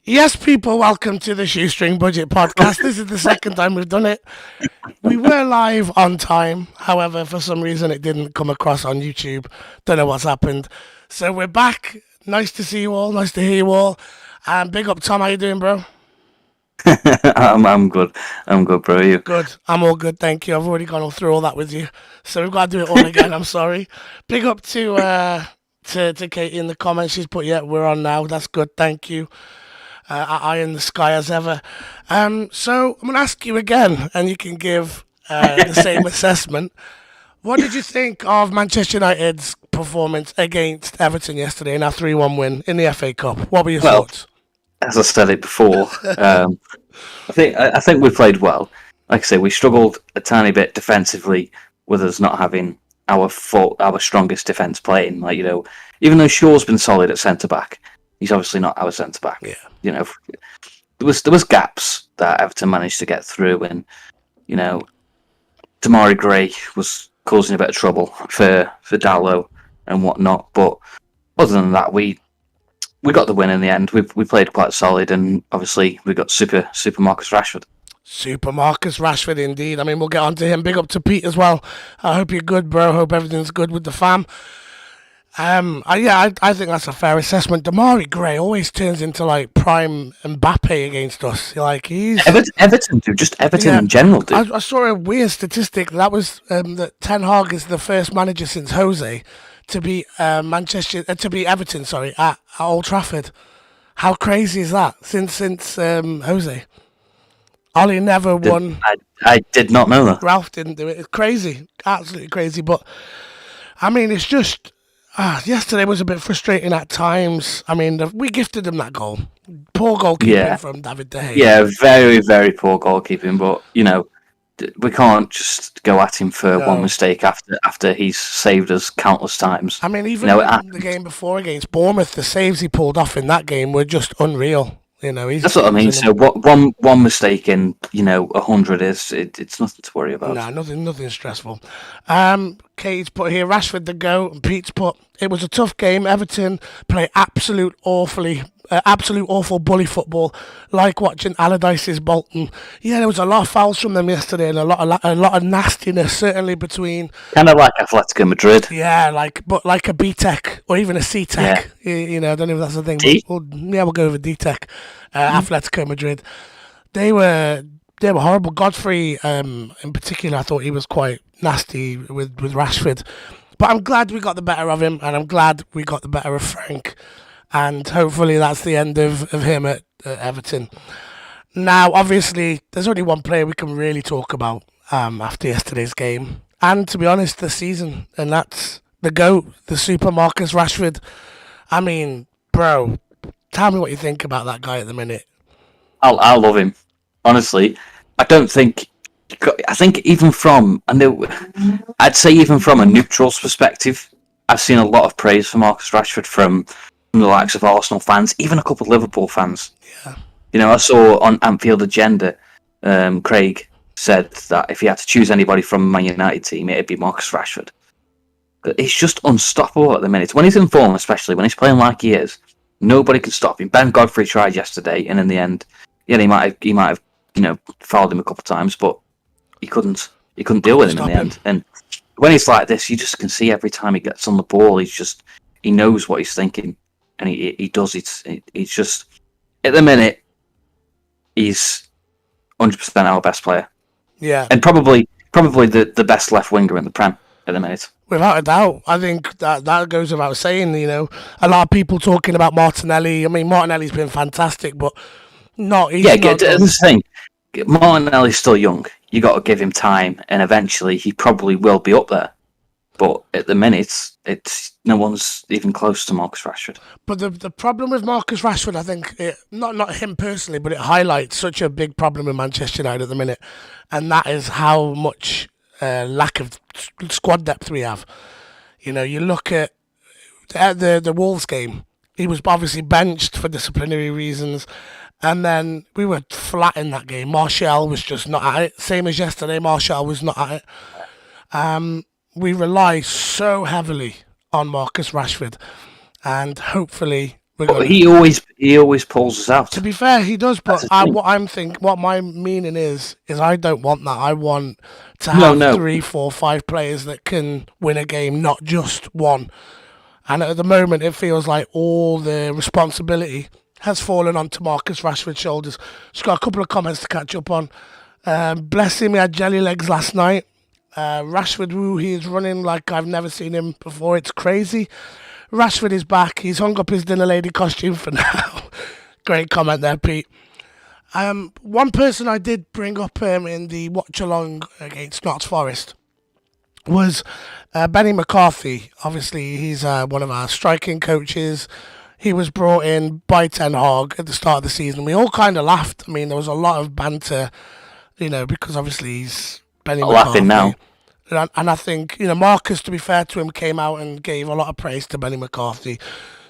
Yes, people, welcome to the Shoestring Budget Podcast. This is the second time we've done it. We were live on time. However, for some reason, it didn't come across on YouTube. Don't know what's happened. So we're back. Nice to see you all. Nice to hear you all. And big up, Tom. How you doing, bro? I'm good. I'm good, bro. You? Good. I'm all good, thank you. I've already gone through all that with you. So we've got to do it all again. I'm sorry. Big up to Katie in the comments. She's put, yeah, we're on now. That's good. Thank you. Eye in the sky as ever. So I'm going to ask you again, and you can give the same assessment. What did you think of Manchester United's performance against Everton yesterday in our 3-1 win in the FA Cup? What were your Well, thoughts? as I said it before, I think we played well. Like I say, we struggled a tiny bit defensively with us not having our strongest defence playing. Even though Shaw's been solid at centre back, he's obviously not our centre back. Yeah. There was gaps that Everton managed to get through, and Damari Gray was causing a bit of trouble for Dallo and whatnot. But other than that, we got the win in the end. We played quite solid, and obviously we got super Marcus Rashford. Super Marcus Rashford, indeed. I mean, we'll get on to him. Big up to Pete as well. I hope you're good, bro. Hope everything's good with the fam. I think that's a fair assessment. Damari Gray always turns into like prime Mbappe against us. Like he's Everton do, just Everton yeah. in general do. I saw a weird statistic that was that Ten Hag is the first manager since Jose to be to be Everton, sorry, at Old Trafford. How crazy is that? Since Jose, Ollie never won. I did not know that. Ralph didn't do it. It's crazy, absolutely crazy. But I mean, it's just yesterday was a bit frustrating at times. I mean, we gifted him that goal. Poor goalkeeping Yeah, from David De Gea. yeah, very very poor goalkeeping. But we can't just go at him for one No. mistake after he's saved us countless times. I mean, even You know, the game before against Bournemouth, the saves he pulled off in that game were just unreal. that's what I mean. So what one mistake in 100 it's nothing to worry about. Nah, nothing stressful. Kate's put here Rashford the go, and Pete's put it was a tough game. Everton play absolute awful bully football, like watching Allardyce's Bolton. Yeah, there was a lot of fouls from them yesterday, and a lot of nastiness, certainly between. Kind of like Atletico Madrid. Yeah, like a B Tech or even a C Tech. Yeah. I don't know if that's the thing. D? But we'll go with D Tech. Atletico Madrid. They were horrible. Godfrey, in particular, I thought he was quite nasty with Rashford. But I'm glad we got the better of him, and I'm glad we got the better of Frank. And hopefully that's the end of him at Everton. Now, obviously, there's only one player we can really talk about after yesterday's game. And to be honest, the season. And that's the GOAT, the Super Marcus Rashford. I mean, bro, tell me what you think about that guy at the minute. I love him. Honestly, I don't think. I think even from I'd say even from a neutral's perspective, I've seen a lot of praise for Marcus Rashford from the likes of Arsenal fans, even a couple of Liverpool fans. Yeah. I saw on Anfield Agenda, Craig said that if he had to choose anybody from a Man United team, it'd be Marcus Rashford. But he's just unstoppable at the minute. When he's in form, especially when he's playing like he is, nobody can stop him. Ben Godfrey tried yesterday, and in the end, yeah, he might have fouled him a couple of times, but he couldn't deal with him in the end. And when he's like this, you just can see every time he gets on the ball, he knows what he's thinking, and he does. He's just at the minute, he's 100% our best player. Yeah. And probably the best left winger in the Prem at the minute. Without a doubt. I think that goes without saying, a lot of people talking about Martinelli. I mean, Martinelli's been fantastic, but he's Yeah, not this is the thing. Martinelli's still young. You got to give him time, and eventually he probably will be up there. But at the minute, it's no one's even close to Marcus Rashford. But the problem with Marcus Rashford, I think, not him personally, but it highlights such a big problem in Manchester United at the minute, and that is how much lack of squad depth we have. You look at the Wolves game. He was obviously benched for disciplinary reasons, and then we were flat in that game. Martial was just not at it. Same as yesterday, Martial was not at it. We rely so heavily on Marcus Rashford, and hopefully But he always pulls us out. To be fair, he does. But That's the thing. what my meaning is I don't want that. I want to have 3, 4, 5 players that can win a game, not just one. And at the moment, it feels like all the responsibility has fallen onto Marcus Rashford's shoulders. Just got a couple of comments to catch up on. Bless him, he had jelly legs last night. Rashford, he is running like I've never seen him before. It's crazy. Rashford is back. He's hung up his dinner lady costume for now. Great comment there, Pete. One person I did bring up in the watch along against Notts Forest was Benny McCarthy. Obviously, he's one of our striking coaches. He was brought in by Ten Hag at the start of the season. We all kind of laughed. I mean, there was a lot of banter, because obviously he's Benny McCarthy. Laughing now. And I think, Marcus, to be fair to him, came out and gave a lot of praise to Benny McCarthy.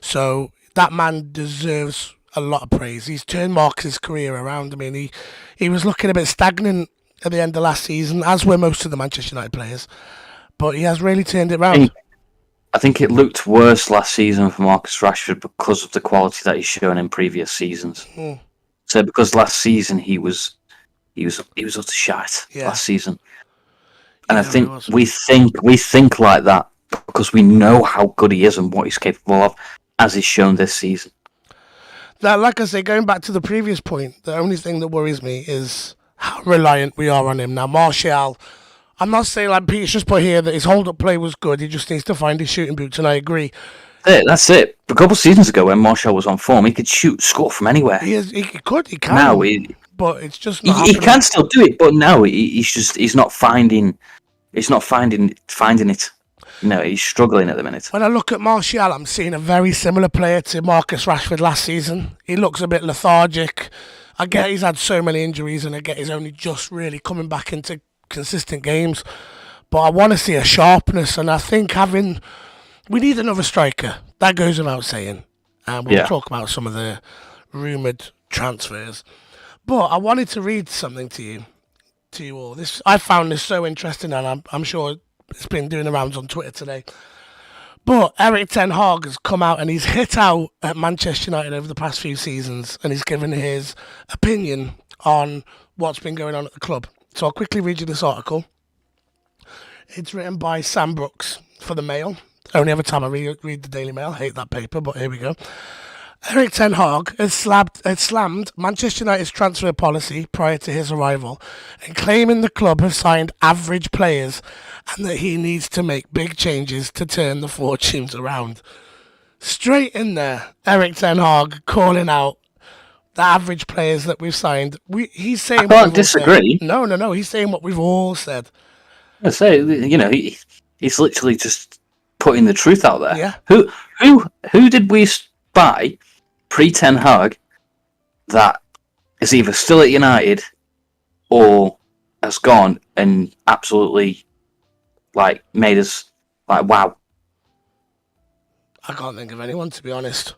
So that man deserves a lot of praise. He's turned Marcus's career around. I mean, he was looking a bit stagnant at the end of last season, as were most of the Manchester United players. But he has really turned it around. I think it looked worse last season for Marcus Rashford because of the quality that he's shown in previous seasons. So because last season he was utter shite last season. And I think we think like that because we know how good he is and what he's capable of, as he's shown this season. That, like I say, going back to the previous point, the only thing that worries me is how reliant we are on him. Now, Martial, I'm not saying like Pete's just put here that his hold-up play was good. He just needs to find his shooting boots, and I agree. That's it. A couple of seasons ago, when Martial was on form, he could score from anywhere. He can. Now, but it's just not he can still do it, but now he's not finding it. He's struggling at the minute. When I look at Martial, I'm seeing a very similar player to Marcus Rashford last season. He looks a bit lethargic. I get he's had so many injuries, and I get he's only just really coming back into consistent games. But I want to see a sharpness, and I think we need another striker. That goes without saying. And we'll talk about some of the rumoured transfers. But I wanted to read something to you all. I found this so interesting, and I'm sure it's been doing the rounds on Twitter today. But Eric Ten Hag has come out and he's hit out at Manchester United over the past few seasons, and he's given his opinion on what's been going on at the club. So I'll quickly read you this article. It's written by Sam Brooks for the Mail. Only every time I read the Daily Mail. I hate that paper, but here we go. Eric Ten Hag has slammed Manchester United's transfer policy prior to his arrival and claiming the club have signed average players and that he needs to make big changes to turn the fortunes around. Straight in there, Eric Ten Hag calling out the average players that we've signed. He's saying. I don't disagree. No. He's saying what we've all said. I say, he's literally just putting the truth out there. Yeah. Who did we buy pre-Ten Hag that is either still at United or has gone and absolutely made us wow? I can't think of anyone, to be honest.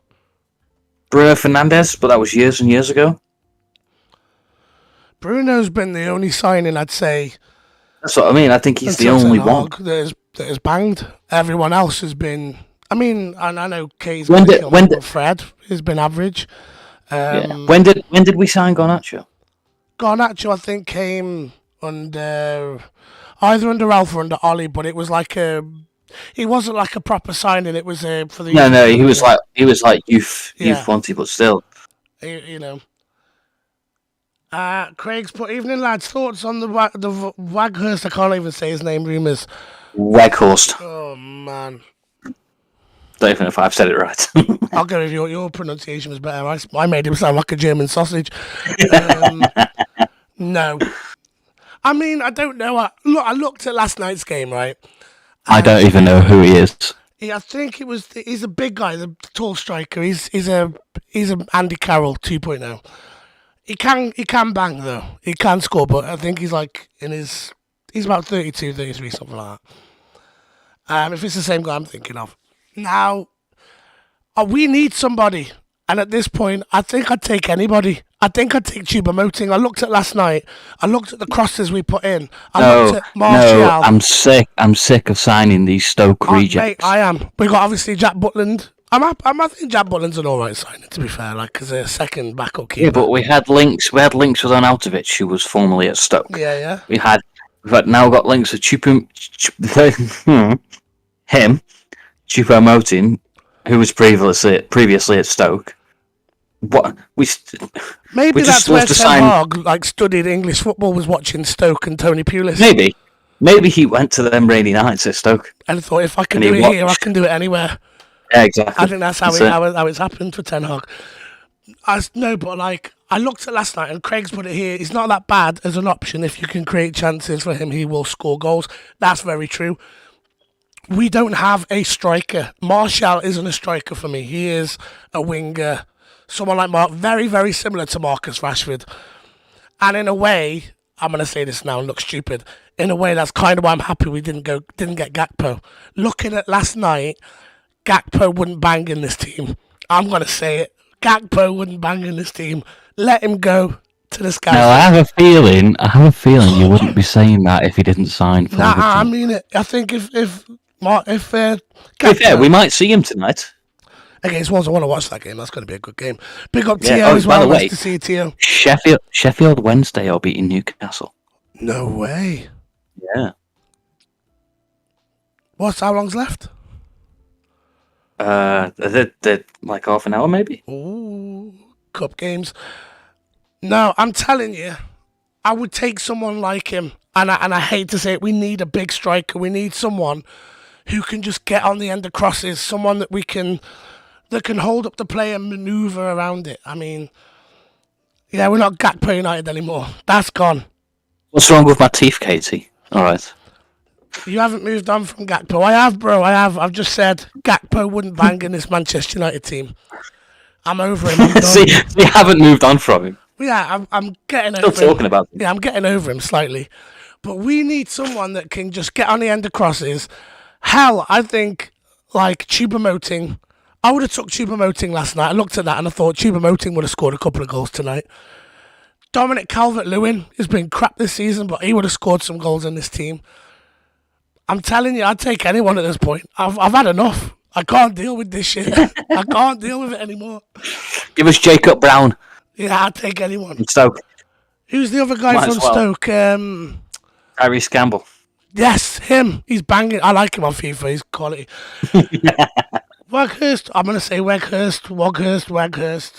Bruno Fernandes, but that was years and years ago. Bruno's been the only signing, I'd say. That's what I mean. I think he's the only one that has banged. Everyone else has been. I mean, and I know Kay's Fred has been average. When did we sign Garnacho? Garnacho, I think, came either under Ralph or under Ollie, but it was he wasn't like a proper signing. It was for the he was like youth wanted, but still, Craig's put evening lads, thoughts on the Waghurst. I can't even say his name. Rumours. Weghorst. Oh man. Don't even know if I've said it right. I'll go with your pronunciation was better. I made him sound like a German sausage. No. I mean, I don't know. I looked at last night's game, right? I don't even know who he is. Yeah, I think he's a big guy, the tall striker. He's a Andy Carroll 2.0. He can bang though. He can score, but I think he's he's about 32, 33, something like that. If it's the same guy I'm thinking of. Now, we need somebody. And at this point, I think I'd take anybody. I think I'd take Choupo-Moting. I looked at last night. I looked at the crosses we put in. I looked at Martial. No, I'm sick of signing these Stoke rejects. Mate, I am. We got obviously Jack Butland I think Jack Butland's an alright signing, to be fair, like as a second backup keeper. Yeah, but we had links with Arnautovic, who was formerly at Stoke. Yeah. We've now got links with Choupo-Moting, who was previously at Stoke. Maybe we that's just where love to Ten sign. Hag studied English football, was watching Stoke and Tony Pulis. Maybe he went to them rainy nights at Stoke and thought, if I can do it here, I can do it anywhere. Yeah, exactly. I think that's how it's happened for Ten Hag. But like I looked at last night, and Craig's put it here. He's not that bad as an option. If you can create chances for him, he will score goals. That's very true. We don't have a striker. Martial isn't a striker for me. He is a winger. Someone like Mark, very, very similar to Marcus Rashford. And in a way, I'm going to say this now and look stupid. In a way, that's kind of why I'm happy we didn't get Gakpo. Looking at last night, Gakpo wouldn't bang in this team. I'm going to say it. Gakpo wouldn't bang in this team. Let him go to the sky. No, I have a feeling you wouldn't be saying that if he didn't sign for the team. I mean it. I think if Gakpo, yeah, we might see him tonight. Against Wolves, I want to watch that game. That's going to be a good game. Big up Tio as well. Nice to see you, Tio. Sheffield Wednesday are beating Newcastle. No way. Yeah. How long's left? They're like half an hour, maybe. Ooh, cup games. No, I'm telling you, I would take someone like him. And I hate to say it, we need a big striker. We need someone who can just get on the end of crosses. Someone that can hold up the play and manoeuvre around it. I mean, yeah, we're not Gakpo United anymore. That's gone. What's wrong with my teeth, Katie? All right. You haven't moved on from Gakpo. I have, bro. I have. I've just said Gakpo wouldn't bang in this Manchester United team. I'm over him. I'm done. See, you haven't moved on from him. Yeah, I'm getting over him. Still talking about him. Yeah, I'm getting over him slightly. But we need someone that can just get on the end of crosses. Hell, I think, like Choupo-Moting. I would have took Choupo-Moting last night. I looked at that and I thought Choupo-Moting would have scored a couple of goals tonight. Dominic Calvert-Lewin has been crap this season, but he would have scored some goals in this team. I'm telling you, I'd take anyone at this point. I've had enough. I can't deal with this shit. I can't deal with it anymore. Give us Jacob Brown. Yeah, I'd take anyone. From Stoke. Who's the other guy from Stoke? Tyrese Campbell. Yes, him. He's banging. I like him on FIFA. He's quality. Weghorst. I'm going to say Weghorst.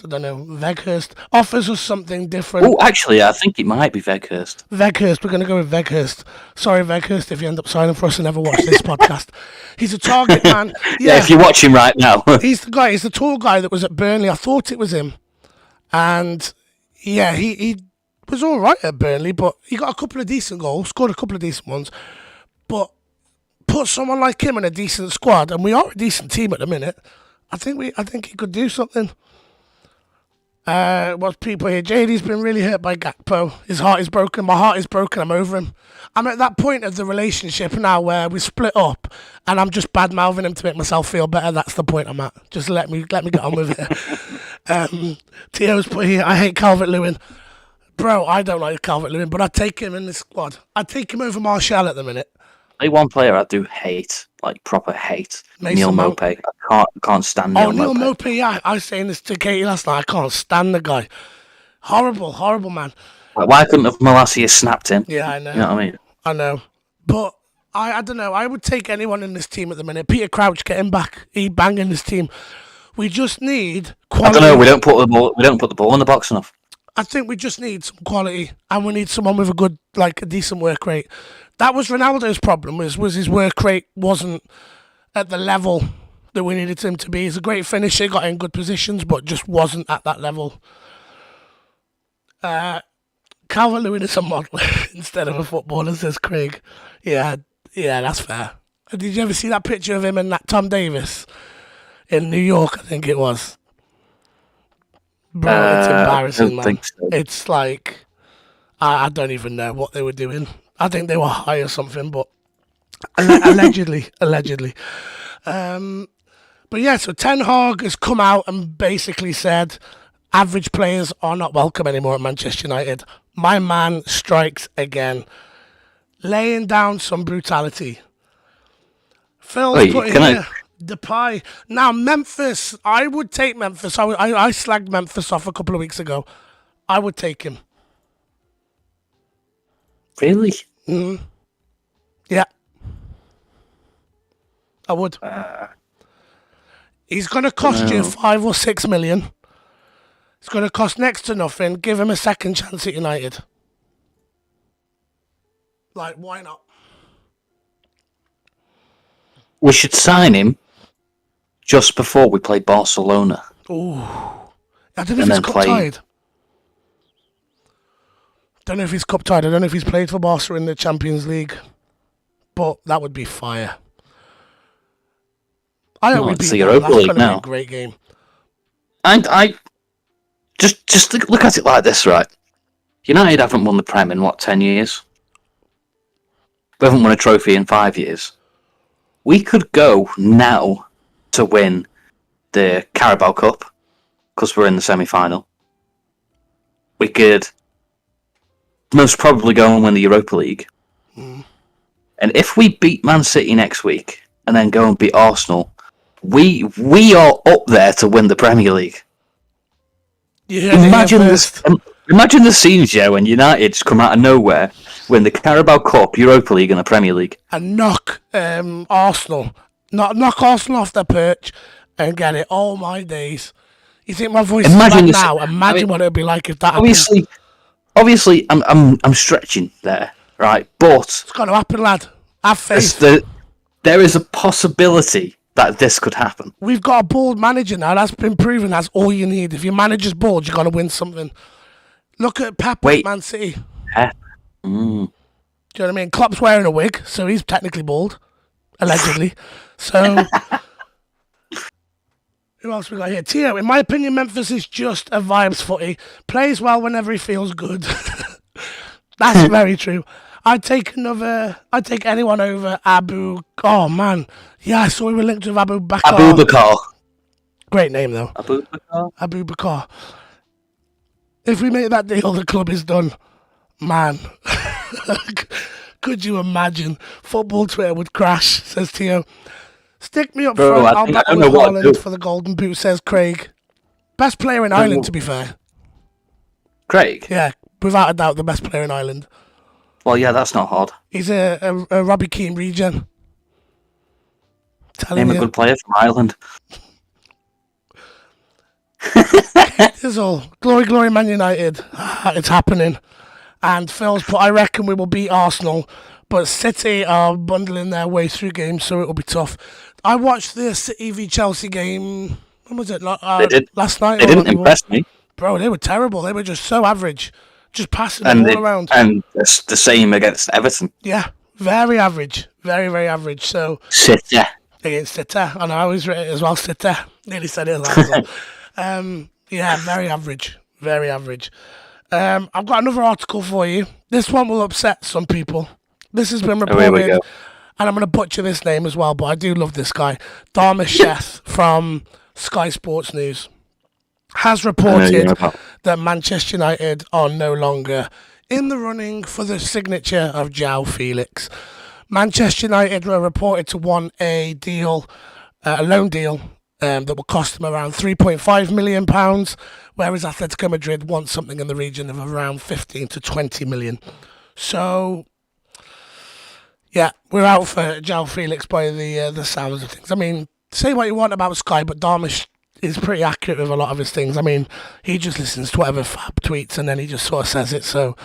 I don't know. Weghorst offers us something different. Oh, actually, I think it might be Weghorst. Weghorst. We're going to go with Weghorst. Sorry, Weghorst, if you end up signing for us and never watch this podcast. He's a target man. Yeah, if you're watching right now. He's the guy. He's the tall guy that was at Burnley. I thought it was him. And, yeah, he was all right at Burnley, but he got a couple of decent goals, scored a couple of decent ones. But put someone like him in a decent squad, and we are a decent team at the minute. I think he could do something. What's people here? JD's been really hurt by Gakpo. His heart is broken. My heart is broken. I'm over him. I'm at that point of the relationship now where we split up, and I'm just bad mouthing him to make myself feel better. That's the point I'm at. Just let me get on with it. Tio's put here. I hate Calvert-Lewin. Bro, I don't like Calvert-Lewin, but I'd take him in the squad. I'd take him over Martial at the minute. Only one player I do hate, like proper hate. Neil Maupay. I can't stand Neil Maupay. Neil Maupay, yeah. I was saying this to Katie last night. I can't stand the guy. Horrible man. Why couldn't have Malacia snapped him? Yeah, I know. You know what I mean? I know. But I don't know. I would take anyone in this team at the minute. Peter Crouch, get him back. He'd bang in this team. We just need quality. I don't know. We don't put the ball in the box enough. I think we just need some quality, and we need someone with a decent work rate. That was Ronaldo's problem, was his work rate wasn't at the level that we needed him to be. He's a great finisher, got in good positions, but just wasn't at that level. Calvert-Lewin is a model instead of a footballer, says Craig. Yeah, that's fair. Did you ever see that picture of him and that Tom Davis in New York, I think it was? Bro, it's embarrassing, man. Think so. It's like, I don't even know what they were doing. I think they were high or something, but allegedly. But yeah, so Ten Hag has come out and basically said average players are not welcome anymore at Manchester United. My man strikes again, laying down some brutality. Phil's put here. Depay. Now, Memphis, I would take Memphis. I slagged Memphis off a couple of weeks ago. I would take him. Really? Yeah. I would. He's going to cost you 5 or 6 million. It's going to cost next to nothing. Give him a second chance at United. Like, why not? We should sign him just before we play Barcelona. Ooh. I don't know if And he's then cup play- tied. Don't know if he's cup tied. I don't know if he's played for Barca in the Champions League. But that would be fire. I hope No, we it's beat the them. Europa That's League going to be now. a great game. And I just look at it like this, right? United haven't won the Prem in 10 years? We haven't won a trophy in 5 years. We could go now to win the Carabao Cup because we're in the semi-final. We could most probably go and win the Europa League. And if we beat Man City next week and then go and beat Arsenal, we are up there to win the Premier League. Imagine this. Imagine the scenes, yeah, when United just come out of nowhere, win the Carabao Cup, Europa League, and the Premier League. And knock Arsenal. Knock Arsenal off their perch and get it. Oh, my days. You think my voice Imagine is this- bad now? Imagine what it would be like if that happened. Obviously, I'm stretching there, right? But It's going to happen, lad. Have faith. there is a possibility that this could happen. We've got a bold manager now. That's been proven. That's all you need. If your manager's bold, you're going to win something. Look at Pep at Man City. Pep. Do you know what I mean? Klopp's wearing a wig, so he's technically bald. Allegedly. So, who else we got here? Tio, in my opinion, Memphis is just a vibes footy. Plays well whenever he feels good. That's very true. I'd take anyone over Abu. Oh, man. Yeah, I saw we were linked with Abu Bakr. Abu Bakr. Great name, though. Abu Bakr. Abu Bakr. If we make that deal, the club is done. Man. Could you imagine? Football Twitter would crash, says Tio. Stick me up Bro, front. I I'll think- back I don't with know what to Haaland do. for the Golden Boot, says Craig. Best player in Ireland, to be fair. Craig. Yeah, without a doubt, the best player in Ireland. Well, yeah, that's not hard. He's a Robbie Keane regen. Telling Name a you. good player from Ireland. It's all glory, glory, Man United. It's happening. And Phil's put, I reckon we will beat Arsenal, but City are bundling their way through games, so it will be tough. I watched the City v Chelsea game. When was it? Last night. They didn't impress me. Bro, they were terrible. They were just so average, just passing And them all around. And it's the same against Everton. Yeah, very average, very very average. So City. against City, and I always written it as well. City, nearly said it as well. Yeah, very average, very average. I've got another article for you. This one will upset some people. This has been Oh, here we reported, go. and I'm going to butcher this name as well, but I do love this guy. Darmasheth from Sky Sports News has reported that Manchester United are no longer in the running for the signature of João Felix. Manchester United were reported to want a deal, a loan deal, that will cost them around £3.5 million, whereas Atletico Madrid wants something in the region of around 15 to 20 million. So, yeah, we're out for João Felix by the sounds of things. I mean, say what you want about Sky, but Darmish is pretty accurate with a lot of his things. I mean, he just listens to whatever Fab tweets and then he just sort of says it. So,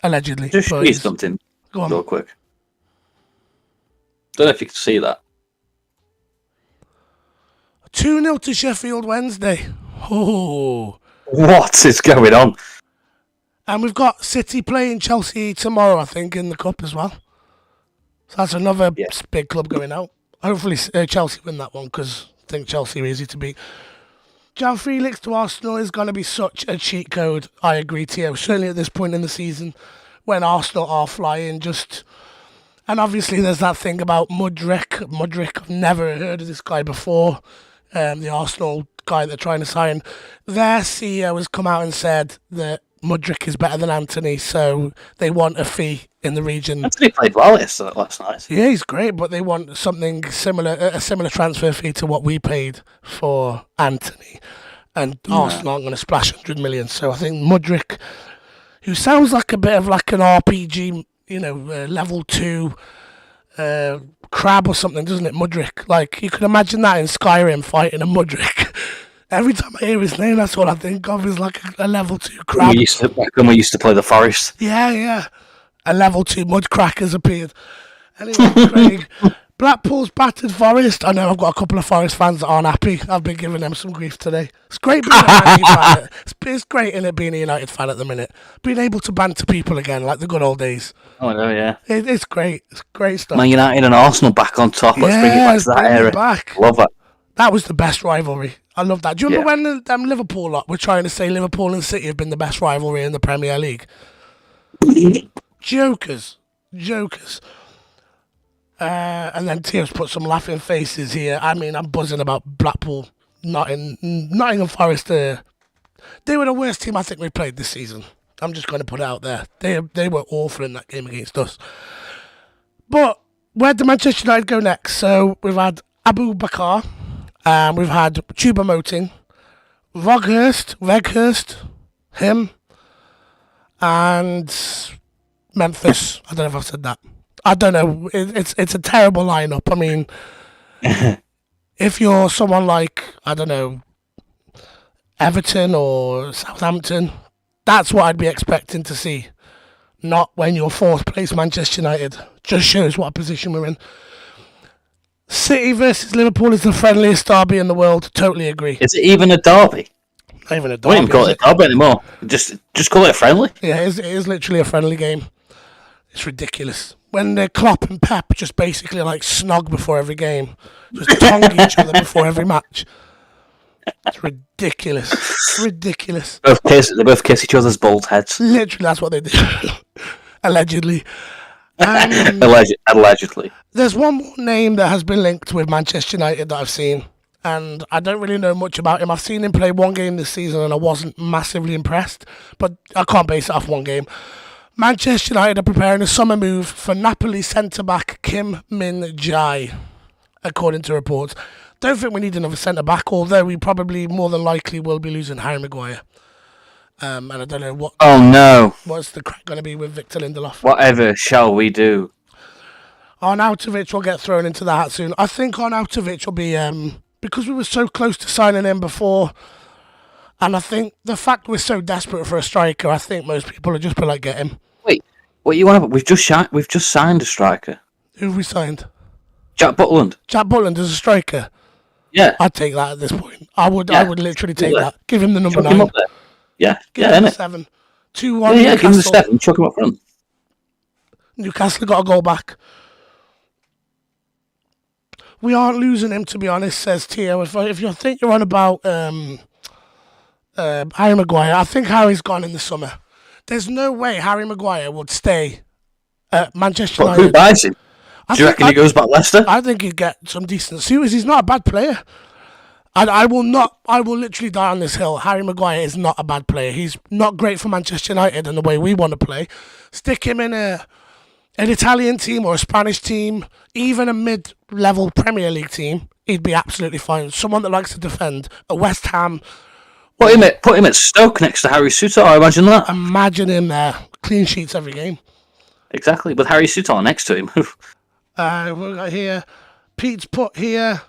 allegedly. Just but show you he's- something Go on. real quick. Don't know if you can see that. 2-0 to Sheffield Wednesday. Oh. What is going on? And we've got City playing Chelsea tomorrow, I think, in the Cup as well. So that's another big club going out. Hopefully Chelsea win that one, because I think Chelsea are easy to beat. João Felix to Arsenal is going to be such a cheat code. I agree, Tio. Certainly at this point in the season, when Arsenal are flying, just... And obviously there's that thing about Mudryk. I've never heard of this guy before. The Arsenal guy they're trying to sign. Their CEO has come out and said that Mudryk is better than Anthony, so they want a fee in the region. Anthony played well yesterday, last night. Yeah, he's great, but they want something similar, a similar transfer fee to what we paid for Anthony. And Arsenal aren't going to splash 100 million. So I think Mudryk, who sounds like a bit of like an RPG, level 2 crab or something, doesn't it? Mudryk. Like, you can imagine that in Skyrim fighting a Mudryk. Every time I hear his name, that's what I think of, is like a level 2 crab. Back when we used to play the Forest. Yeah. A level 2 mudcrack has appeared. Anyway, Craig, Blackpool's battered Forest. I know I've got a couple of Forest fans that aren't happy. I've been giving them some grief today. It's great being a Man U fan. It's great in it being a United fan at the minute. Being able to banter people again, like the good old days. Oh, no, yeah. It's great. It's great stuff. Man United and Arsenal back on top. Let's bring it back to that era. Love it. That was the best rivalry. I love that. Do you remember when Liverpool lot were trying to say Liverpool and City have been the best rivalry in the Premier League? Jokers. And then Tio's put some laughing faces here. I mean, I'm buzzing about Blackpool, Nottingham Forest. They were the worst team I think we played this season. I'm just going to put it out there. They were awful in that game against us. But where did Manchester United go next? So we've had Abu Bakar, we've had Choupo-Moting, Weghorst, him, and Memphis. I don't know if I've said that. I don't know. It's a terrible lineup. I mean, if you're someone like, I don't know, Everton or Southampton, that's what I'd be expecting to see. Not when you're fourth place Manchester United. Just shows what position we're in. City versus Liverpool is the friendliest derby in the world. Totally agree. Is it even a derby? Not even a derby. I don't even call it a derby anymore. Just call it a friendly. Yeah, it is literally a friendly game. It's ridiculous. When they're Klopp and Pep just basically like snog before every game. Just tongue each other before every match. It's ridiculous. They both kiss each other's bald heads. Literally, that's what they do. Allegedly. Allegedly. There's one more name that has been linked with Manchester United that I've seen, and I don't really know much about him. I've seen him play one game this season and I wasn't massively impressed, but I can't base it off one game. Manchester United are preparing a summer move for Napoli centre-back Kim Min-jae, according to reports. Don't think we need another centre-back, although we probably more than likely will be losing Harry Maguire. And I don't know what. Oh no! What's the crack going to be with Victor Lindelof? Whatever shall we do? Arnautovic will get thrown into the hat soon. I think Arnautovic will be because we were so close to signing him before, and I think the fact we're so desperate for a striker, I think most people will just be like, get him. Wait, what you want about? We've just signed a striker. Who have we signed? Jack Butland. Jack Butland is a striker. Yeah, I'd take that at this point. I would literally take that. Give him the number Chuck him 9. up there. Yeah, Give him the 7. 2-1. Yeah, give him the 7. Chuck him up front. Newcastle got a goal back. We aren't losing him, to be honest, says Tio. If you think you're on about Harry Maguire, I think Harry's gone in the summer. There's no way Harry Maguire would stay at Manchester But United. who buys him? Do you reckon he goes back Leicester? I think he'd get some decent suitors. He's not a bad player. I will literally die on this hill. Harry Maguire is not a bad player. He's not great for Manchester United and the way we want to play. Stick him in an Italian team or a Spanish team, even a mid-level Premier League team, he'd be absolutely fine. Someone that likes to defend. At West Ham. Put him at Stoke next to Harry Souttar, I imagine that. Imagine him there. Clean sheets every game. Exactly, with Harry Souttar next to him. We've got here. Pete's put here.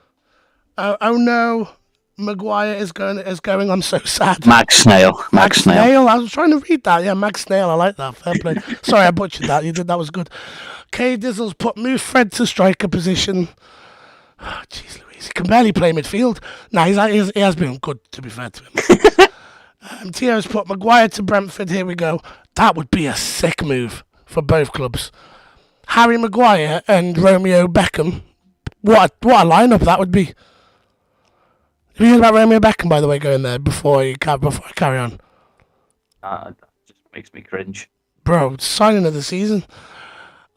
Oh no. Maguire is going. I'm so sad. Mag Snail. I was trying to read that. Yeah, Mag Snail. I like that. Fair play. Sorry, I butchered that. You did. That was good. K Dizzle's put move Fred to striker position. Jeez Louise, he can barely play midfield. Nah, he has been good, to be fair to him. Tio's put Maguire to Brentford. Here we go. That would be a sick move for both clubs. Harry Maguire and Romeo Beckham. What a lineup that would be. Have you heard about Romeo Beckham, by the way, going there before I carry on? That just makes me cringe. Bro, signing of the season.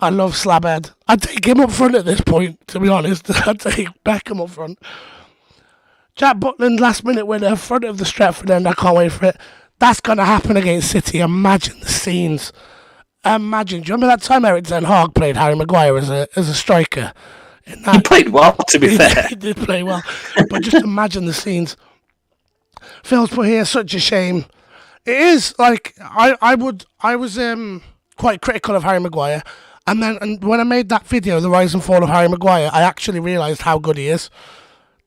I love Slabhead. I'd take him up front at this point, to be honest. I'd take Beckham up front. Jack Butland, last minute winner, front of the Stretford end. I can't wait for it. That's going to happen against City. Imagine the scenes. Imagine. Do you remember that time Eric Ten Hag played Harry Maguire as a striker? He played well, to be fair. He did play well. But just imagine the scenes. Phil's put here, such a shame. It is like I was quite critical of Harry Maguire, and when I made that video, the rise and fall of Harry Maguire, I actually realised how good he is.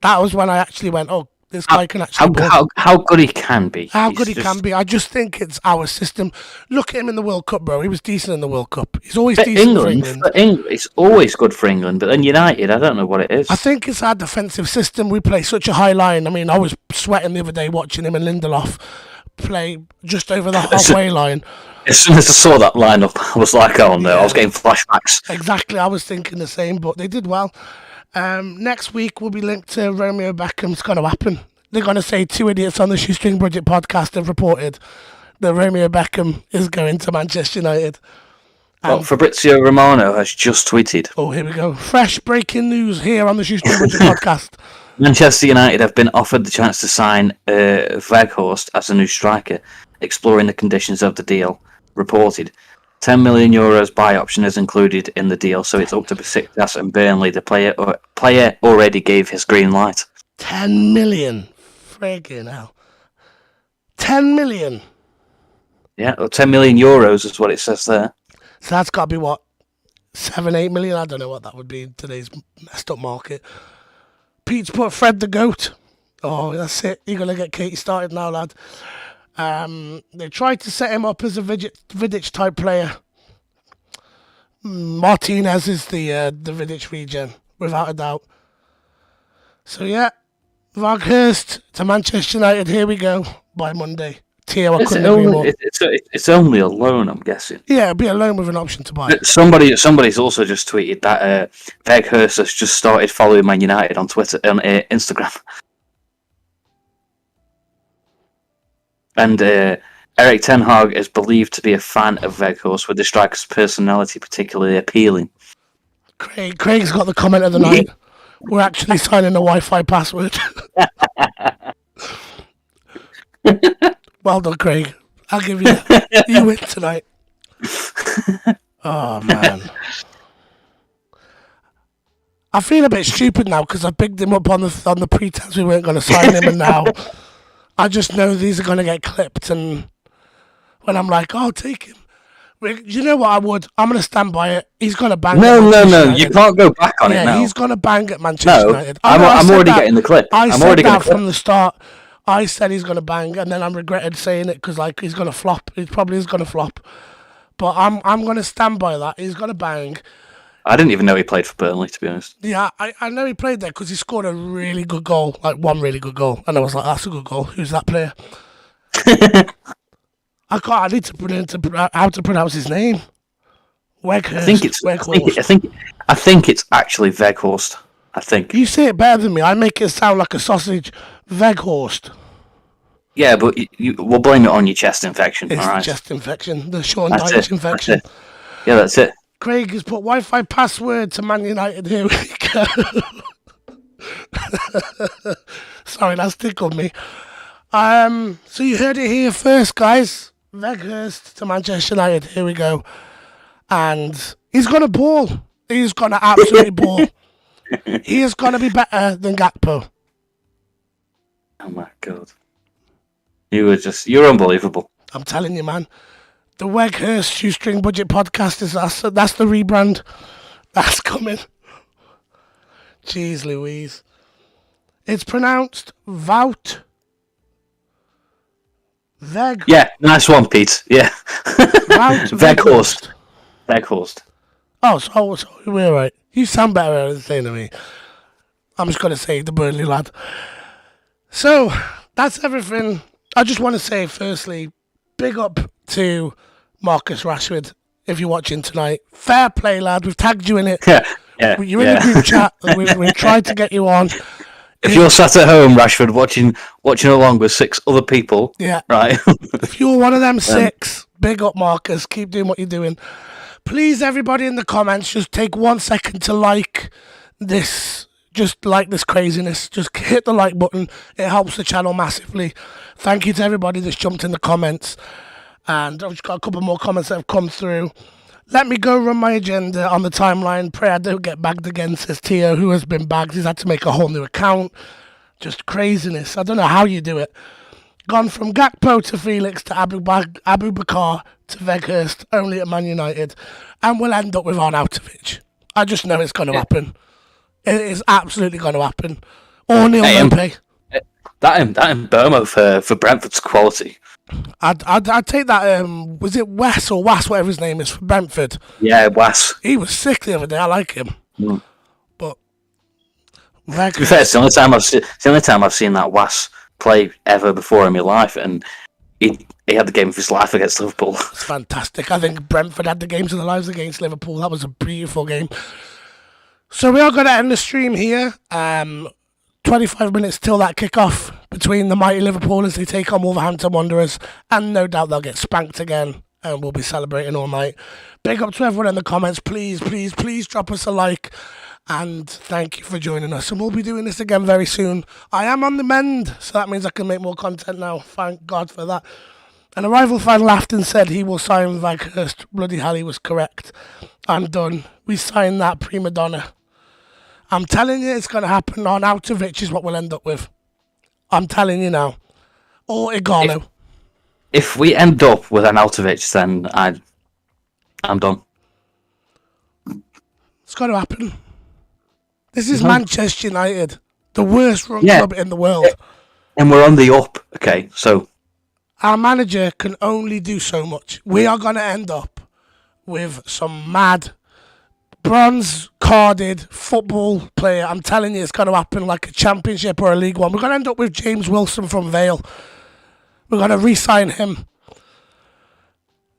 That was when I actually went, oh, this guy can actually how good he can be. How good he can be. I just think it's our system. Look at him in the World Cup, bro. He was decent in the World Cup. He's always decent for England. It's always good for England, but then United, I don't know what it is. I think it's our defensive system. We play such a high line. I mean, I was sweating the other day watching him and Lindelof play just over the halfway line. As soon as I saw that lineup, I was like, oh no, I was getting flashbacks. Exactly, I was thinking the same, but they did well. Next week will be linked to Romeo Beckham's going to happen. They're going to say 2 idiots on the Shoestring Budget podcast have reported that Romeo Beckham is going to Manchester United. Well, Fabrizio Romano has just tweeted. Oh, here we go. Fresh breaking news here on the Shoestring Budget podcast. Manchester United have been offered the chance to sign Weghorst as a new striker, exploring the conditions of the deal. Reported. €10 million buy option is included in the deal, so it's up to Besiktas and Burnley. The player already gave his green light. 10 million. Friggin' hell. 10 million. Yeah, or €10 million is what it says there. So that's got to be what? 7-8 million? I don't know what that would be in today's messed up market. Pete's put Fred the GOAT. Oh, that's it. You're going to get Katie started now, lad. They tried to set him up as a Vidic type player. Martinez is the Vidic regen, without a doubt. So yeah, Weghorst to Manchester United. Here we go by Monday. Theo, I couldn't agree more. It's only a loan, I'm guessing. Yeah, it'll be a loan with an option to buy. Somebody's also just tweeted that Weghorst has just started following Man United on Twitter and Instagram. And Eric Ten Hag is believed to be a fan of Weghorst, with the striker's personality particularly appealing. Craig's got the comment of the night. We're actually signing a Wi-Fi password. Well done, Craig. I'll give you that. You win tonight. Oh, man. I feel a bit stupid now because I bigged him up on the pretense we weren't going to sign him, and now I just know these are going to get clipped, and when I'm like, oh, take him. You know what I would? I'm going to stand by it. He's going to bang. No. You can't go back on it now. He's going to bang at Manchester United. I'm already getting the clip. I said that from the start. I said he's going to bang, and then I regretted saying it because he's going to flop. He probably is going to flop. But I'm going to stand by that. He's going to bang. I didn't even know he played for Burnley, to be honest. Yeah, I know he played there because he scored a really good goal, like one really good goal. And I was like, that's a good goal. Who's that player? I need to put into how to pronounce his name. Weghorst. I think it's actually Weghorst. I think. You say it better than me. I make it sound like a sausage. Weghorst. Yeah, but we'll blame it on your chest infection. It's all right? The chest infection, the Sean Dyche infection. Yeah, that's it. Craig has put Wi-Fi password to Man United. Here we go. Sorry, that's tickled me. So you heard it here first, guys. Weghorst to Manchester United. Here we go. And he's going to ball. He's going to absolutely ball. He is going to be better than Gakpo. Oh my God. You're unbelievable. I'm telling you, man. The Weghorst Shoestring Budget podcast that's the rebrand. That's coming. Jeez Louise. It's pronounced Wout. Yeah, nice one, Pete. Yeah. Weghorst. Weghorst. Oh, so we're right. You sound better than saying to me. I'm just going to say the Burnley lad. So, that's everything. I just want to say, firstly, big up to Marcus Rashford, if you're watching tonight. Fair play, lad. We've tagged you in it. Yeah. You're in the group chat. We've tried to get you on. If you're sat at home, Rashford, watching along with 6 other people, yeah, right? If you're one of them 6, big up, Marcus. Keep doing what you're doing. Please, everybody in the comments, just take 1 second to like this just like this craziness. Just hit the like button. It helps the channel massively. Thank you to everybody that's jumped in the comments. And I've just got a couple more comments that have come through. Let me go run my agenda on the timeline. Pray I don't get bagged again, says Tio, who has been bagged. He's had to make a whole new account. Just craziness. I don't know how you do it. Gone from Gakpo to Felix to Abu Bakar to Weghorst, only at Man United. And we'll end up with Arnautovic. I just know it's going to happen. It is absolutely going to happen. Or Neil Mope. That in Burma for Brentford's quality. I'd take that. Was it Wes or Was, whatever his name is, for Brentford? Yeah, Wes. He was sick the other day. I like him. But to be fair, it's the only time I've seen that Was play ever before in my life, and he had the game of his life against Liverpool. It's fantastic. I think Brentford had the games of their lives against Liverpool. That was a beautiful game. So we are going to end the stream here. 25 minutes till that kick-off between the mighty Liverpool as they take on Wolverhampton Wanderers, and no doubt they'll get spanked again, and we'll be celebrating all night. Big up to everyone in the comments. Please drop us a like, and thank you for joining us. And we'll be doing this again very soon. I am on the mend, so that means I can make more content now. Thank God for that. And a rival fan laughed and said he will sign Weghorst. Bloody hell, he was correct. I'm done. We signed that prima donna. I'm telling you, it's going to happen. Arnautovic is what we'll end up with. I'm telling you now. Or Igalo. If we end up with Arnautovic, then I'm done. It's going to happen. This is Manchester United, the worst run club in the world. And we're on the up, okay? So our manager can only do so much. We are going to end up with some mad bronze-carded football player. I'm telling you, it's going to happen, like a Championship or a League One. We're going to end up with James Wilson from Vale. We're going to re-sign him.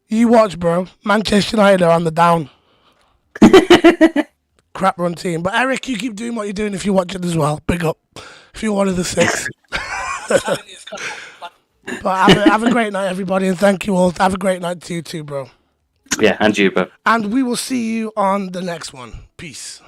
You watch, bro. Manchester United are on the down. Crap run team. But Eric, you keep doing what you're doing if you watch it as well. Big up. If you're one of the 6. But have a great night, everybody, and thank you all. Have a great night to you too, bro. Yeah, and you, bro. And we will see you on the next one. Peace.